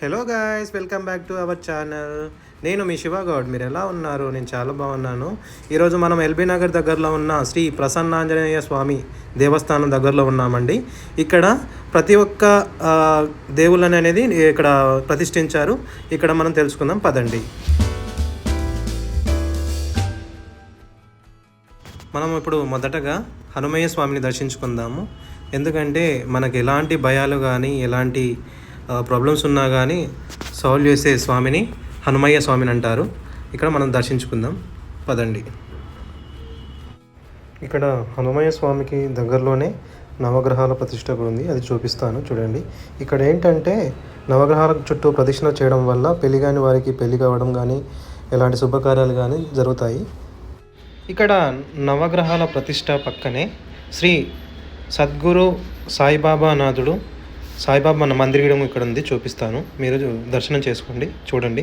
Hello guys, welcome back to our channel. నేను మీ శివగౌడ్. మీరు ఎలా ఉన్నారు? నేను చాలా బాగున్నాను. ఈరోజు మనం ఎల్బీ నగర్ దగ్గరలో ఉన్న శ్రీ ప్రసన్నాంజనేయ స్వామి దేవస్థానం దగ్గరలో ఉన్నామండి. ఇక్కడ ప్రతి ఒక్క దేవుళ్ళని అనేది ఇక్కడ ప్రతిష్ఠించారు. ఇక్కడ మనం తెలుసుకుందాం, పదండి. మనం ఇప్పుడు మొదటగా హనుమయ్య స్వామిని దర్శించుకుందాము. ఎందుకంటే మనకు ఎలాంటి భయాలు కానీ ఎలాంటి ప్రాబ్లమ్స్ ఉన్నా కానీ సాల్వ్ చేసే స్వామిని హనుమయ్య స్వామిని అంటారు. ఇక్కడ మనం దర్శించుకుందాం, పదండి. ఇక్కడ హనుమయ్య స్వామికి దగ్గరలోనే నవగ్రహాల ప్రతిష్ట కూడా ఉంది, అది చూపిస్తాను చూడండి. ఇక్కడ ఏంటంటే నవగ్రహాల చుట్టూ ప్రదక్షిణ చేయడం వల్ల పెళ్లి కాని వారికి పెళ్లి కావడం కానీ ఎలాంటి శుభకార్యాలు కానీ జరుగుతాయి. ఇక్కడ నవగ్రహాల ప్రతిష్ట పక్కనే శ్రీ సద్గురు సాయిబాబా నాథుడు సాయిబాబా మందిరం ఇక్కడ ఉంది, చూపిస్తాను. మీరు దర్శనం చేసుకోండి. చూడండి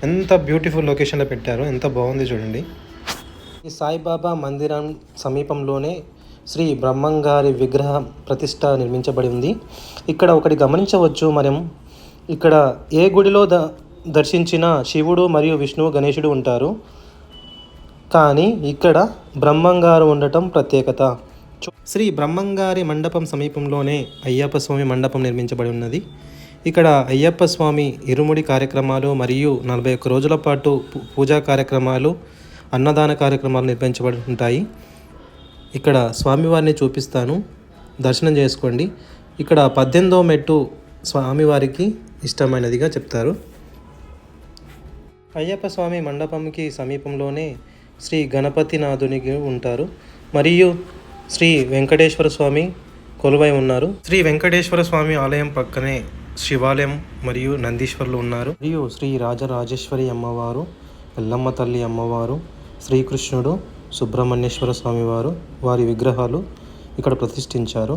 ఎంత బ్యూటిఫుల్ లొకేషన్లో పెట్టారో, ఎంత బాగుంది చూడండి. ఈ సాయిబాబా మందిరం సమీపంలోనే శ్రీ బ్రహ్మంగారి విగ్రహ ప్రతిష్ట నిర్మించబడి ఉంది. ఇక్కడ ఒకటి గమనించవచ్చు, మనం ఇక్కడ ఏ గుడిలో దర్శించిన శివుడు మరియు విష్ణువు గణేశుడు ఉంటారు, కానీ ఇక్కడ బ్రహ్మంగారు ఉండటం ప్రత్యేకత. శ్రీ బ్రహ్మంగారి మండపం సమీపంలోనే అయ్యప్ప స్వామి మండపం నిర్మించబడి ఉన్నది. ఇక్కడ అయ్యప్ప స్వామి ఇరుముడి కార్యక్రమాలు మరియు 41 రోజుల పాటు పూజా కార్యక్రమాలు, అన్నదాన కార్యక్రమాలు నిర్వహించబడి ఉంటాయి. ఇక్కడ స్వామివారిని చూపిస్తాను, దర్శనం చేసుకోండి. ఇక్కడ 18వ మెట్టు స్వామివారికి ఇష్టమైనదిగా చెప్తారు. అయ్యప్ప స్వామి మండపంకి సమీపంలోనే శ్రీ గణపతినాథునికి ఉంటారు మరియు శ్రీ వెంకటేశ్వర స్వామి కొలువై ఉన్నారు. శ్రీ వెంకటేశ్వర స్వామి ఆలయం పక్కనే శివాలయం మరియు నందీశ్వరులు ఉన్నారు. మరియు శ్రీ రాజరాజేశ్వరి అమ్మవారు, ఎల్లమ్మ తల్లి అమ్మవారు, శ్రీకృష్ణుడు, సుబ్రహ్మణ్యేశ్వర స్వామి వారి విగ్రహాలు ఇక్కడ ప్రతిష్ఠించారు.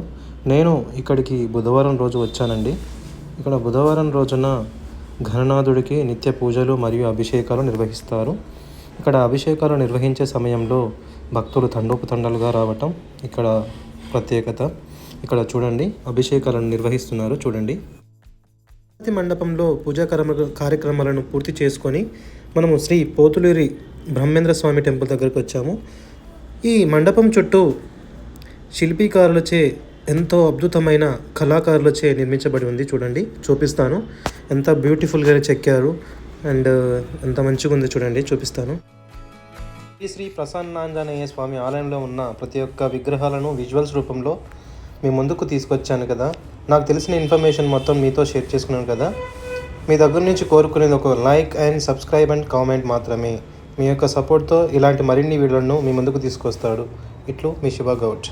నేను ఇక్కడికి బుధవారం రోజు వచ్చానండి. ఇక్కడ బుధవారం రోజున ఘననాథుడికి నిత్య పూజలు మరియు అభిషేకాలు నిర్వహిస్తారు. ఇక్కడ అభిషేకాలు నిర్వహించే సమయంలో భక్తులు తండోపతండాలుగా రావటం ఇక్కడ ప్రత్యేకత. ఇక్కడ చూడండి, అభిషేకాలను నిర్వహిస్తున్నారు చూడండి. ప్రతి మండపంలో పూజా కార్యక్రమాలను పూర్తి చేసుకొని మనము శ్రీ పోతులూరి బ్రహ్మేంద్ర స్వామి టెంపుల్ దగ్గరికి వచ్చాము. ఈ మండపం చుట్టూ శిల్పీకారులచే ఎంతో అద్భుతమైన కళాకారులచే నిర్మించబడి ఉంది. చూడండి, చూపిస్తాను. ఎంత బ్యూటిఫుల్గా చెక్కారు అండ్ ఎంత మంచిగా ఉంది చూడండి, చూపిస్తాను. శ్రీ ప్రసన్నాంజనేయ స్వామి ఆలయంలో ఉన్న ప్రతి ఒక్క విగ్రహాలను విజువల్స్ రూపంలో మీ ముందుకు తీసుకొచ్చాను కదా. నాకు తెలిసిన ఇన్ఫర్మేషన్ మొత్తం మీతో షేర్ చేసుకున్నాను కదా. మీ దగ్గర నుంచి కోరుకునేది ఒక like and subscribe and comment మాత్రమే. మీ యొక్క సపోర్ట్తో ఇలాంటి మరిన్ని వీడియోలను మీ ముందుకు తీసుకొస్తాడు. ఇట్లు మీ శివగౌడ్.